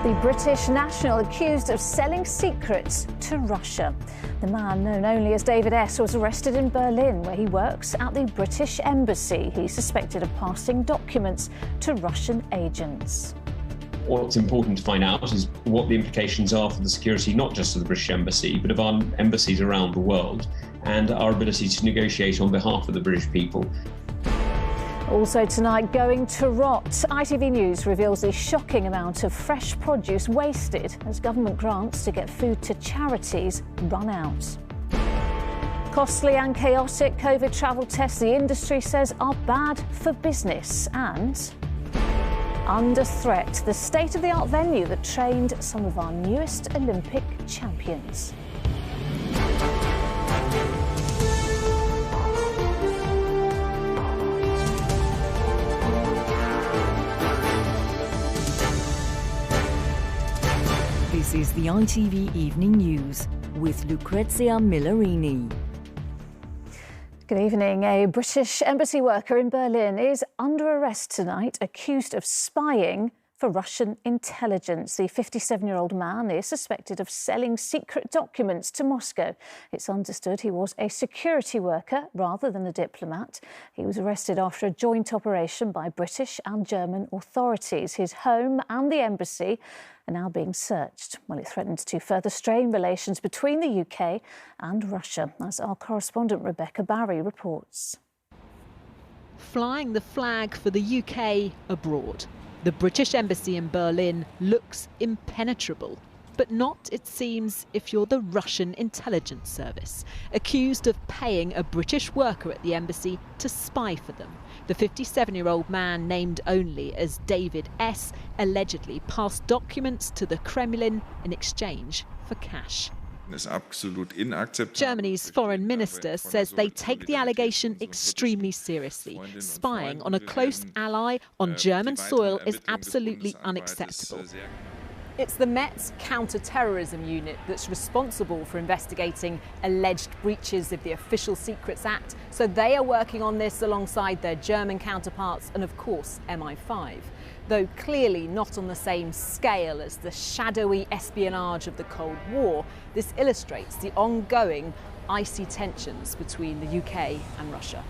The British national accused of selling secrets to Russia. The man, known only as David S., was arrested in Berlin, where he works at the British Embassy. He's suspected of passing documents to Russian agents. What's important to find out is what the implications are for the security, not just of the British Embassy, but of our embassies around the world, and our ability to negotiate on behalf of the British people. Also tonight, going to rot. ITV News reveals the shocking amount of fresh produce wasted as government grants to get food to charities run out. Costly and chaotic COVID travel tests, the industry says, are bad for business. And under threat, the state-of-the-art venue that trained some of our newest Olympic champions. This is the ITV Evening News with Lucrezia Millarini. Good evening. A British embassy worker in Berlin is under arrest tonight, accused of spying for Russian intelligence. The 57-year-old man is suspected of selling secret documents to Moscow. It's understood he was a security worker rather than a diplomat. He was arrested after a joint operation by British and German authorities. His home and the embassy are now being searched. Well, it threatens to further strain relations between the UK and Russia, as our correspondent Rebecca Barry reports. Flying the flag for the UK abroad. The British Embassy in Berlin looks impenetrable. But not, it seems, if you're the Russian intelligence service, accused of paying a British worker at the embassy to spy for them. The 57-year-old man, named only as David S., allegedly passed documents to the Kremlin in exchange for cash. Germany's foreign minister says they take the allegation extremely seriously. Spying on a close ally on German soil is absolutely unacceptable. It's the Met's counter-terrorism unit that's responsible for investigating alleged breaches of the Official Secrets Act. So they are working on this alongside their German counterparts and, of course, MI5. Though clearly not on the same scale as the shadowy espionage of the Cold War, this illustrates the ongoing icy tensions between the UK and Russia.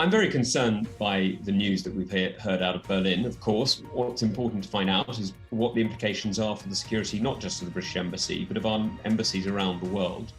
I'm very concerned by the news that we've heard out of Berlin, of course. What's important to find out is what the implications are for the security, not just of the British Embassy, but of our embassies around the world.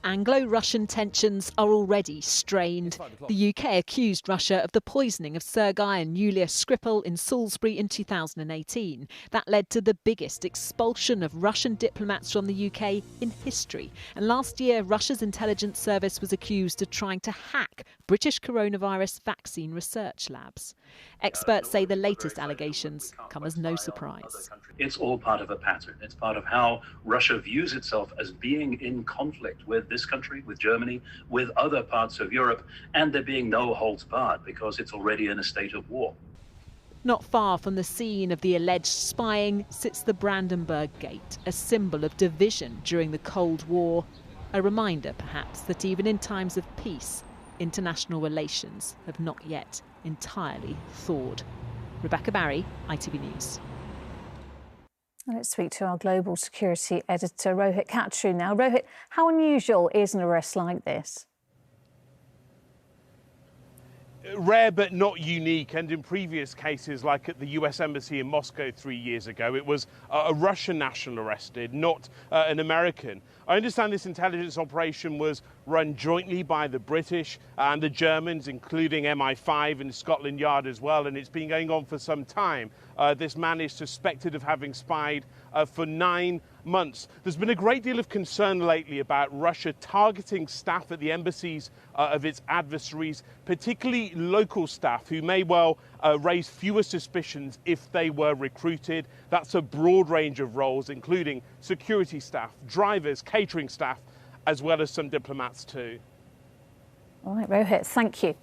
Anglo-Russian tensions are already strained. The UK accused Russia of the poisoning of Sergei and Yulia Skripal in Salisbury in 2018. That led to the biggest expulsion of Russian diplomats from the UK in history. And last year, Russia's intelligence service was accused of trying to hack British coronavirus vaccine research labs. Experts say the latest allegations come as no surprise. It's all part of a pattern. It's part of how Russia views itself as being in conflict with this country, with Germany, with other parts of Europe, and there being no holds barred because it's already in a state of war. Not far from the scene of the alleged spying sits the Brandenburg Gate, a symbol of division during the Cold War. A reminder, perhaps, that even in times of peace, international relations have not yet entirely thawed. Rebecca Barry, ITV News. Let's speak to our global security editor, Rohit Khatri now. Rohit, how unusual is an arrest like this? Rare but not unique, and in previous cases like at the US Embassy in Moscow 3 years ago, it was a Russian national arrested, not an American. I understand this intelligence operation was run jointly by the British and the Germans, including MI5 and Scotland Yard as well, and it's been going on for some time. This man is suspected of having spied for 9 months. There's been a great deal of concern lately about Russia targeting staff at the embassies of its adversaries, particularly local staff who may well raise fewer suspicions if they were recruited. That's a broad range of roles, including security staff, drivers, catering staff, as well as some diplomats too. All right, Rohit, thank you.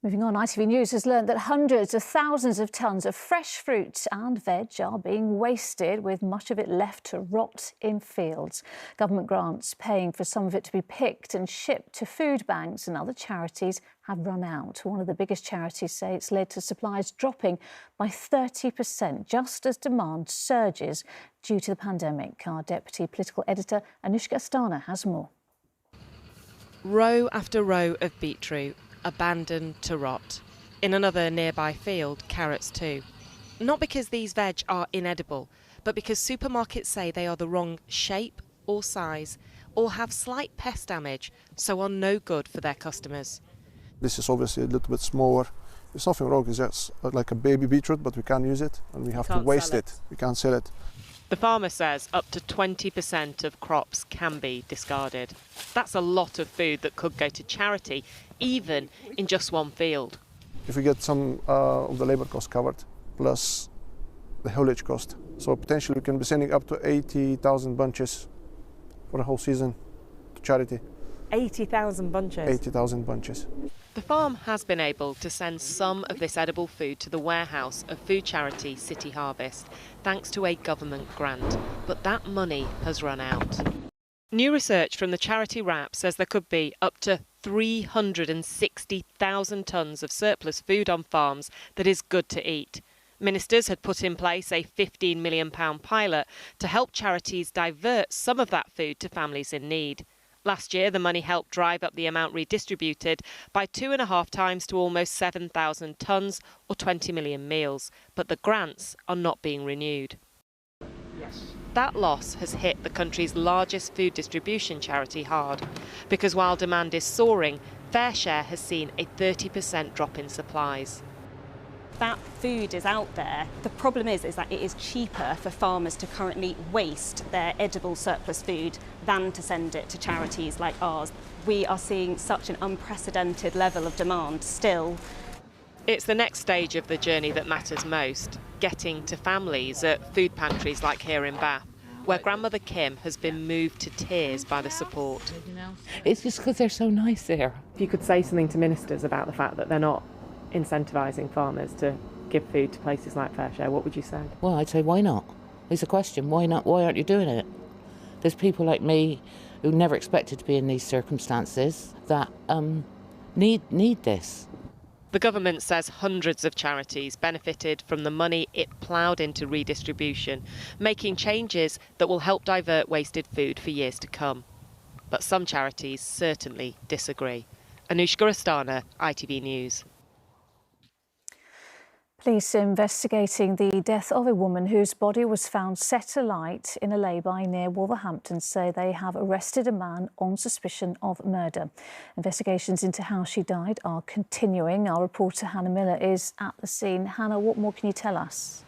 Moving on, ITV News has learned that hundreds of thousands of tonnes of fresh fruit and veg are being wasted, with much of it left to rot in fields. Government grants paying for some of it to be picked and shipped to food banks and other charities have run out. One of the biggest charities say it's led to supplies dropping by 30% just as demand surges due to the pandemic. Our deputy political editor Newscaster has more. Row after row of beetroot, abandoned to rot. In another nearby field, carrots too. Not because these veg are inedible, but because supermarkets say they are the wrong shape or size, or have slight pest damage, so are no good for their customers. This is obviously a little bit smaller. There's nothing wrong, it's just like a baby beetroot, but we can't use it and we have to waste it. We can't sell it. The farmer says up to 20% of crops can be discarded. That's a lot of food that could go to charity, even in just one field. If we get some of the labour cost covered, plus the haulage cost, so potentially we can be sending up to 80,000 bunches for a whole season to charity. 80,000 bunches? 80,000 bunches. The farm has been able to send some of this edible food to the warehouse of food charity City Harvest, thanks to a government grant, but that money has run out. New research from the charity RAP says there could be up to 360,000 tonnes of surplus food on farms that is good to eat. Ministers had put in place a £15 million pilot to help charities divert some of that food to families in need. Last year, the money helped drive up the amount redistributed by 2.5 times to almost 7,000 tonnes or 20 million meals. But the grants are not being renewed. That loss has hit the country's largest food distribution charity hard, because while demand is soaring, FareShare has seen a 30% drop in supplies. That food is out there. The problem is that it is cheaper for farmers to currently waste their edible surplus food than to send it to charities like ours. We are seeing such an unprecedented level of demand still. It's the next stage of the journey that matters most, getting to families at food pantries like here in Bath, where Grandmother Kim has been moved to tears by the support. It's just because they're so nice there. If you could say something to ministers about the fact that they're not incentivising farmers to give food to places like FareShare, what would you say? Well, I'd say why not? It's a question, why not? Why aren't you doing it? There's people like me who never expected to be in these circumstances that need this. The government says hundreds of charities benefited from the money it ploughed into redistribution, making changes that will help divert wasted food for years to come. But some charities certainly disagree. Anushka Astana, ITV News. Police investigating the death of a woman whose body was found set alight in a lay-by near Wolverhampton say they have arrested a man on suspicion of murder. Investigations into how she died are continuing. Our reporter Hannah Miller is at the scene. Hannah, what more can you tell us?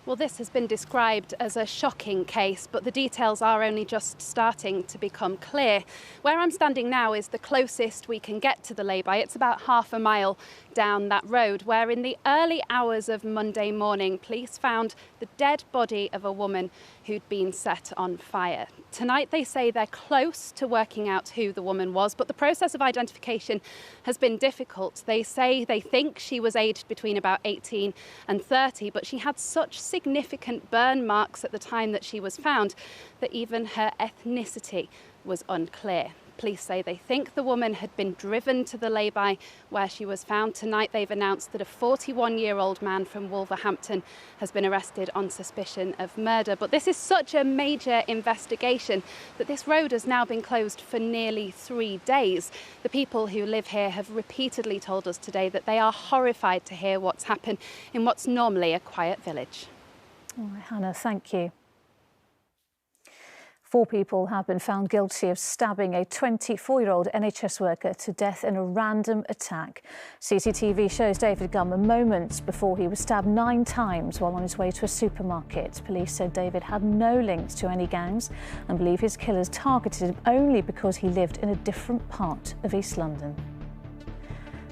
Well, this has been described as a shocking case, but the details are only just starting to become clear. Where I'm standing now is the closest we can get to the lay-by. It's about half a mile down that road, where in the early hours of Monday morning, police found the dead body of a woman who'd been set on fire. Tonight, they say they're close to working out who the woman was, but the process of identification has been difficult. They say they think she was aged between about 18 and 30, but she had such significant burn marks at the time that she was found that even her ethnicity was unclear. Police say they think the woman had been driven to the lay-by where she was found. Tonight they've announced that a 41-year-old man from Wolverhampton has been arrested on suspicion of murder. But this is such a major investigation that this road has now been closed for nearly 3 days. The people who live here have repeatedly told us today that they are horrified to hear what's happened in what's normally a quiet village. All right, Hannah, thank you. 4 people have been found guilty of stabbing a 24-year-old NHS worker to death in a random attack. CCTV shows David Gummer moments before he was stabbed 9 times while on his way to a supermarket. Police said David had no links to any gangs and believe his killers targeted him only because he lived in a different part of East London.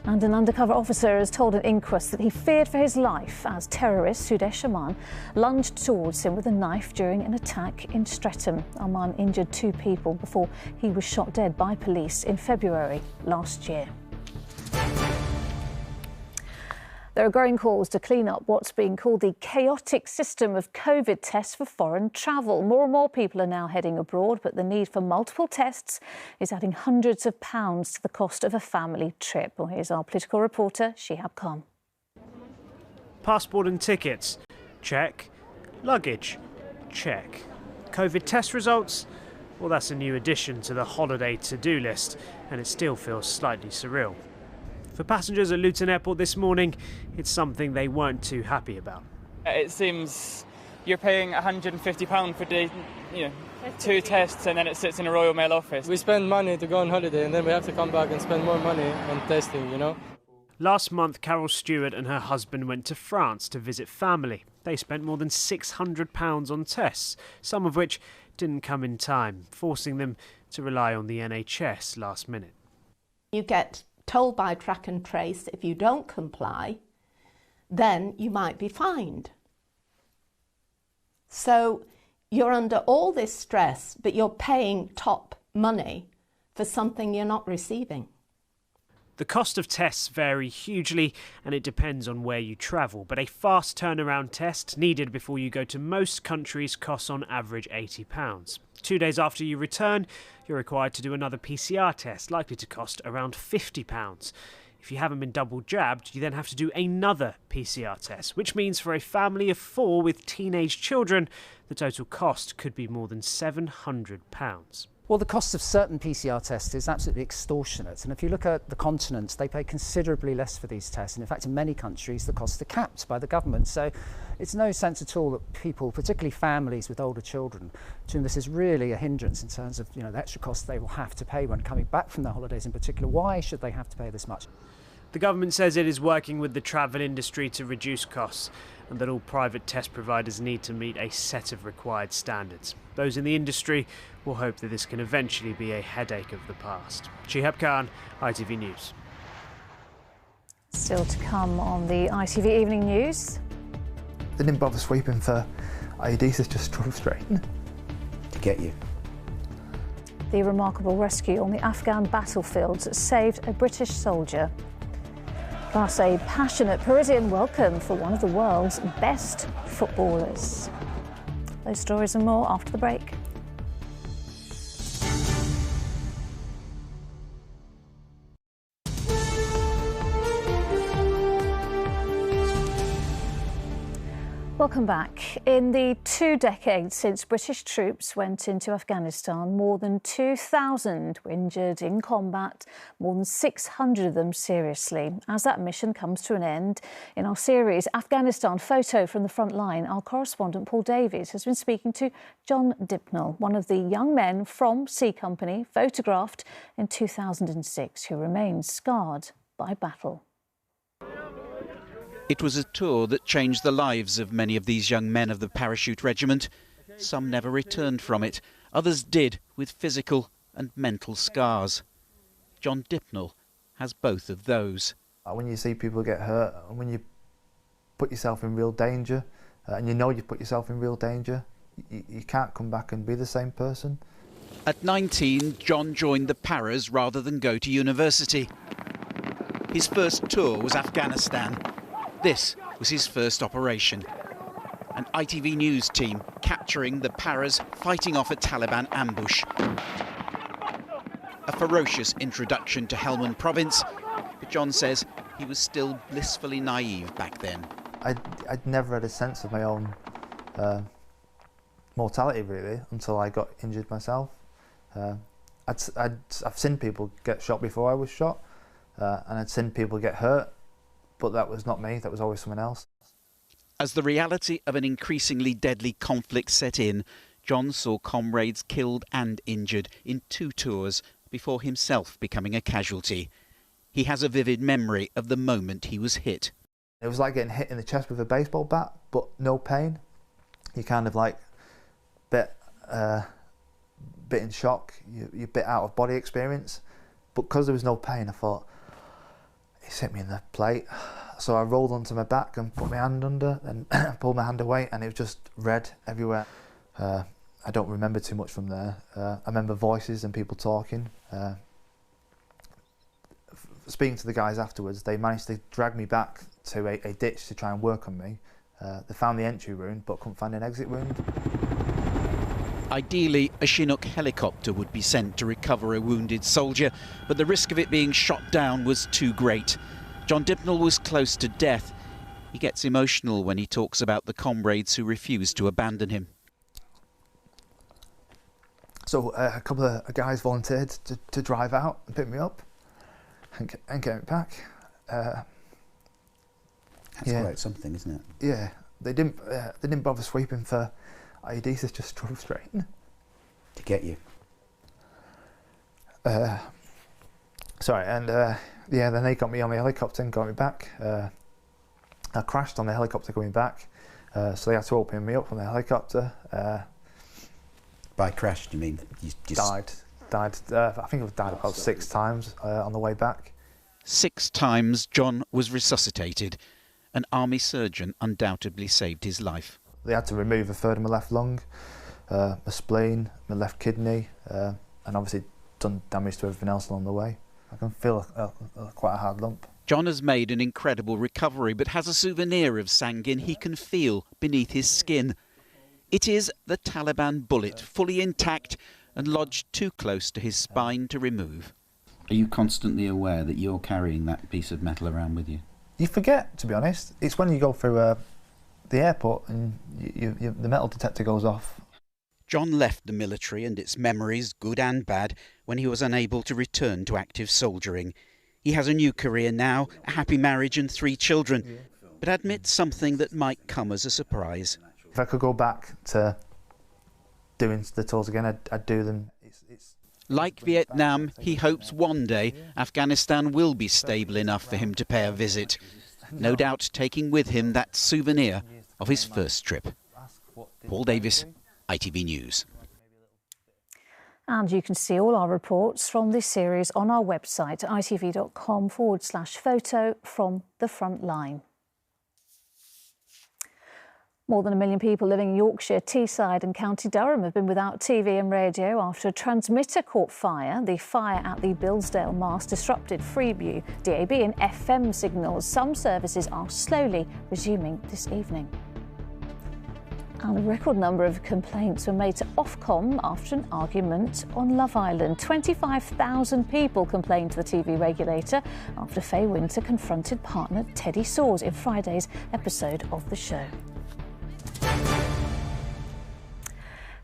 And an undercover officer has told an inquest that he feared for his life as terrorist Sudesh Aman lunged towards him with a knife during an attack in Streatham. Aman injured 2 people before he was shot dead by police in February last year. There are growing calls to clean up what's being called the chaotic system of COVID tests for foreign travel. More and more people are now heading abroad, but the need for multiple tests is adding hundreds of pounds to the cost of a family trip. Well, here's our political reporter, Shihab Khan. Passport and tickets, check. Luggage, check. COVID test results? Well, that's a new addition to the holiday to-do list, and it still feels slightly surreal. For passengers at Luton Airport this morning, it's something they weren't too happy about. It seems you're paying £150 for the, 2 tests, and then it sits in a Royal Mail office. We spend money to go on holiday, and then we have to come back and spend more money on testing, Last month, Carol Stewart and her husband went to France to visit family. They spent more than £600 on tests, some of which didn't come in time, forcing them to rely on the NHS last minute. You get told by Track and Trace if you don't comply, then you might be fined. So you're under all this stress, but you're paying top money for something you're not receiving. The cost of tests vary hugely, and it depends on where you travel, but a fast turnaround test needed before you go to most countries costs on average £80. 2 days after you return, you're required to do another PCR test, likely to cost around £50. If you haven't been double jabbed, you then have to do another PCR test, which means for a family of 4 with teenage children, the total cost could be more than £700. Well, the cost of certain PCR tests is absolutely extortionate. And if you look at the continent, they pay considerably less for these tests. And in fact, in many countries, the costs are capped by the government. So it's no sense at all that people, particularly families with older children, to whom this is really a hindrance in terms of the extra costs they will have to pay when coming back from their holidays in particular. Why should they have to pay this much? The government says it is working with the travel industry to reduce costs, and that all private test providers need to meet a set of required standards. Those in the industry will hope that this can eventually be a headache of the past. Shihab Khan, ITV News. Still to come on the ITV Evening News. They didn't bother sweeping for IEDs, they just drove straight to get you. The remarkable rescue on the Afghan battlefields saved a British soldier. Plus, a passionate Parisian welcome for one of the world's best footballers. Those stories and more after the break. Welcome back. In the 2 decades since British troops went into Afghanistan, more than 2,000 were injured in combat, more than 600 of them seriously. As that mission comes to an end, in our series Afghanistan Photo from the Front Line, our correspondent Paul Davies has been speaking to John Dipnell, one of the young men from C Company photographed in 2006, who remains scarred by battle. It was a tour that changed the lives of many of these young men of the Parachute Regiment. Some never returned from it. Others did, with physical and mental scars. John Dipnell has both of those. When you see people get hurt, and when you put yourself in real danger, and you know you've put yourself in real danger, you can't come back and be the same person. At 19, John joined the Paras rather than go to university. His first tour was Afghanistan. This was his first operation. An ITV News team capturing the Paras fighting off a Taliban ambush. A ferocious introduction to Helmand province, but John says he was still blissfully naive back then. I'd never had a sense of my own mortality really until I got injured myself. I've seen people get shot before I was shot, and I'd seen people get hurt, but that was not me, that was always someone else. As the reality of an increasingly deadly conflict set in, John saw comrades killed and injured in 2 tours before himself becoming a casualty. He has a vivid memory of the moment he was hit. It was like getting hit in the chest with a baseball bat, but no pain. You kind of like bit in shock, you're bit out of body experience. But because there was no pain, I thought, he's hit me in the plate. So I rolled onto my back and put my hand under and pulled my hand away, and it was just red everywhere. I don't remember too much from there. I remember voices and people talking. Speaking to the guys afterwards, they managed to drag me back to a ditch to try and work on me. They found the entry wound but couldn't find an exit wound. Ideally, a Chinook helicopter would be sent to recover a wounded soldier, but the risk of it being shot down was too great. John Dibnall was close to death. He gets emotional when he talks about the comrades who refused to abandon him. So a couple of guys volunteered to drive out and pick me up and get me back. That's quite something, isn't it? Yeah, they didn't bother sweeping for IEDs. They just drove straight in to get you. Sorry, and yeah, then they got me on the helicopter and got me back. I crashed on the helicopter going back, so they had to open me up on the helicopter. By crash, do you mean you just died? I think I've died about 6 times on the way back. 6 times John was resuscitated. An army surgeon undoubtedly saved his life. They had to remove a third of my left lung, my spleen, my left kidney, and obviously done damage to everything else along the way. I can feel quite a hard lump. John has made an incredible recovery, but has a souvenir of Sangin he can feel beneath his skin. It is the Taliban bullet, fully intact and lodged too close to his spine to remove. Are you constantly aware that you're carrying that piece of metal around with you? You forget, to be honest. It's when you go through the airport and the metal detector goes off. John left the military and its memories, good and bad, when he was unable to return to active soldiering. He has a new career now, a happy marriage and 3 children, but admits something that might come as a surprise. If I could go back to doing the tours again, I'd do them. Like Vietnam, he hopes one day Afghanistan will be stable enough for him to pay a visit. No doubt taking with him that souvenir of his first trip. Paul Davis, ITV News. And you can see all our reports from this series on our website, itv.com/photo from the front line. More than 1 million people living in Yorkshire, Teesside and County Durham have been without TV and radio after a transmitter caught fire. The fire at the Bilsdale mast disrupted Freeview, DAB and FM signals. Some services are slowly resuming this evening. And a record number of complaints were made to Ofcom after an argument on Love Island. 25,000 people complained to the TV regulator after Faye Winter confronted partner Teddy Sawers in Friday's episode of the show.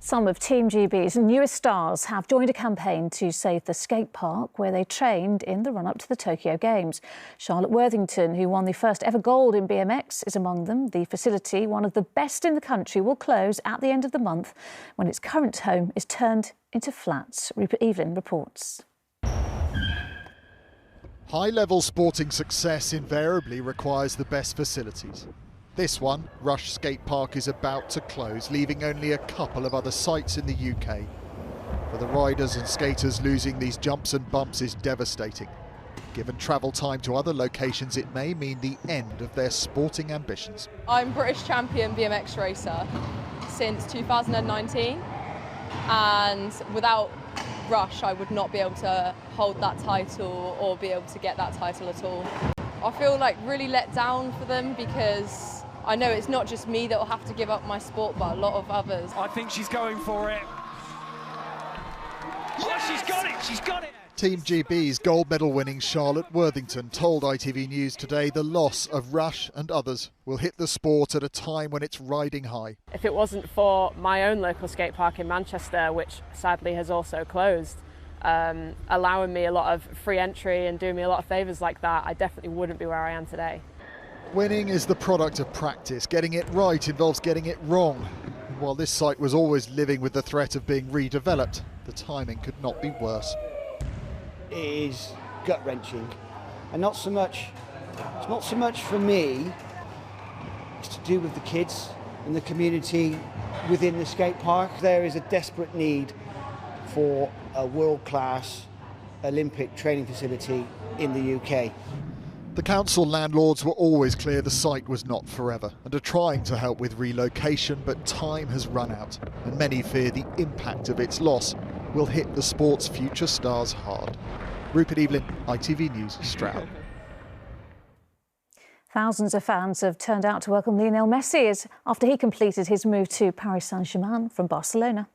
Some of Team GB's newest stars have joined a campaign to save the skate park where they trained in the run-up to the Tokyo Games. Charlotte Worthington, who won the first ever gold in BMX, is among them. The facility, one of the best in the country, will close at the end of the month when its current home is turned into flats. Rupert Evelyn reports. High-level sporting success invariably requires the best facilities. This one, Rush Skate Park, is about to close, leaving only a couple of other sites in the UK. For the riders and skaters, losing these jumps and bumps is devastating. Given travel time to other locations, it may mean the end of their sporting ambitions. I'm British champion BMX racer since 2019, and without Rush I would not be able to hold that title or be able to get that title at all. I feel like really let down for them because I know it's not just me that will have to give up my sport, but a lot of others. I think she's going for it. Yes! Oh, she's got it! She's got it! Team GB's gold medal winning Charlotte Worthington told ITV News today the loss of Rush and others will hit the sport at a time when it's riding high. If it wasn't for my own local skate park in Manchester, which sadly has also closed, allowing me a lot of free entry and doing me a lot of favours like that, I definitely wouldn't be where I am today. Winning is the product of practice. Getting it right involves getting it wrong. And while this site was always living with the threat of being redeveloped, the timing could not be worse. It is gut-wrenching, and it's not so much for me, it's to do with the kids and the community within the skate park. There is a desperate need for a world-class Olympic training facility in the UK. The council landlords were always clear the site was not forever and are trying to help with relocation, but time has run out and many fear the impact of its loss will hit the sport's future stars hard. Rupert Evelyn, ITV News, Stroud. Thousands of fans have turned out to welcome Lionel Messi after he completed his move to Paris Saint-Germain from Barcelona.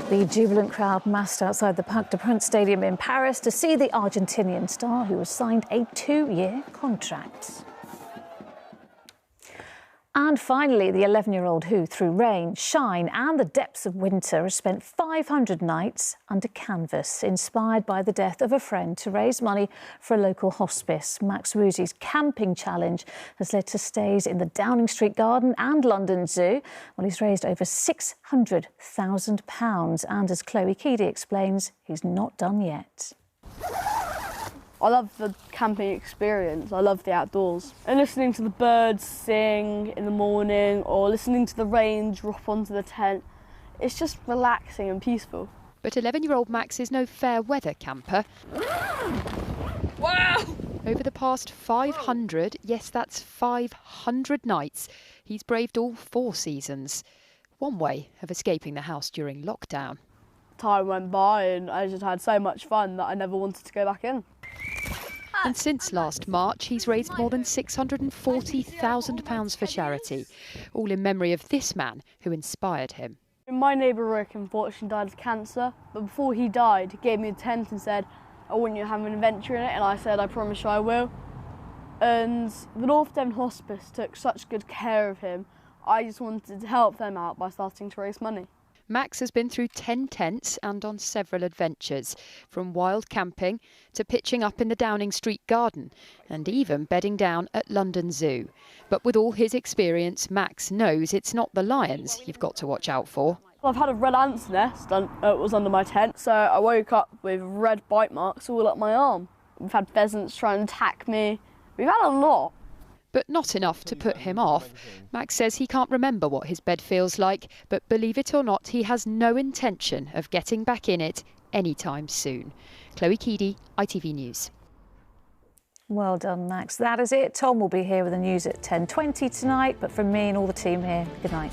The jubilant crowd massed outside the Parc des Princes Stadium in Paris to see the Argentinian star, who was signed a 2-year contract. And finally, the 11-year-old who, through rain, shine and the depths of winter, has spent 500 nights under canvas, inspired by the death of a friend, to raise money for a local hospice. Max Woozy's camping challenge has led to stays in the Downing Street Garden and London Zoo. Well, he's raised over £600,000. And as Chloe Keedy explains, he's not done yet. I love the camping experience. I love the outdoors. And listening to the birds sing in the morning or listening to the rain drop onto the tent, it's just relaxing and peaceful. But 11-year-old Max is no fair weather camper. Wow! Over the past 500, yes, that's 500 nights, he's braved all 4 seasons. One way of escaping the house during lockdown. Time went by and I just had so much fun that I never wanted to go back in. And since last March, he's raised more than £640,000 for charity, all in memory of this man who inspired him. My neighbour Rick unfortunately died of cancer, but before he died, he gave me a tent and said, I want you to have an adventure in it, and I said, I promise you I will. And the North Devon Hospice took such good care of him, I just wanted to help them out by starting to raise money. Max has been through 10 tents and on several adventures, from wild camping to pitching up in the Downing Street Garden and even bedding down at London Zoo. But with all his experience, Max knows it's not the lions you've got to watch out for. I've had a red ant's nest, it was under my tent, so I woke up with red bite marks all up my arm. We've had pheasants try and attack me. We've had a lot. But not enough to put him off. Max says he can't remember what his bed feels like, but believe it or not, he has no intention of getting back in it anytime soon. Chloe Keedy, ITV News. Well done, Max. That is it. Tom will be here with the news at 10:20 tonight, but from me and all the team here, good night.